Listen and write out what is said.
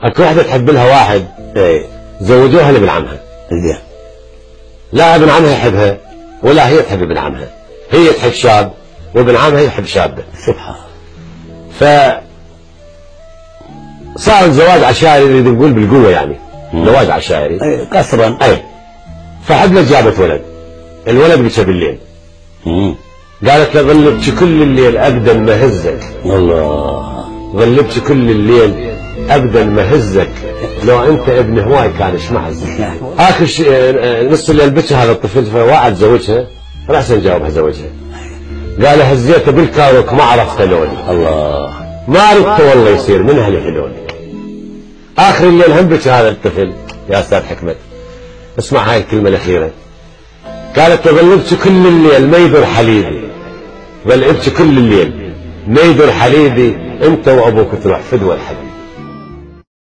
اكو وحده تحب لها واحد ايه زوجوها لابن عمها. زين. لا ابن عمها يحبها ولا هي تحب ابن عمها، هي تحب شاب وابن عمها يحب شابه. سبحان ف صار الزواج عشائري، يريد نقول بالقوه يعني. زواج عشائري ايه قصرا. اي. فحبلت جابت ولد، الولد بكى بالليل. قالت له ظل ابكي كل الليل ابدا ما هزك. الله. ظل ابكي كل الليل ابدا ما هزك، لو انت ابن هواي كان اشمعز. اخر شيء نص الليل بكى هذا الطفل، فوعد زوجها راح نجاوبها زوجها. قال هزيته بالكاروك ما عرفت لوني. الله. ما عرفت والله يصير من هالهلوني. اخر الليل هم بكى هذا الطفل يا استاذ حكمت. اسمع هاي الكلمه الاخيره. قالت ظل ابكي كل الليل ما يدور حليبي، ظل ابكي كل الليل ما يدور حليبي، انت وابوك تروح فدوى الحبيب.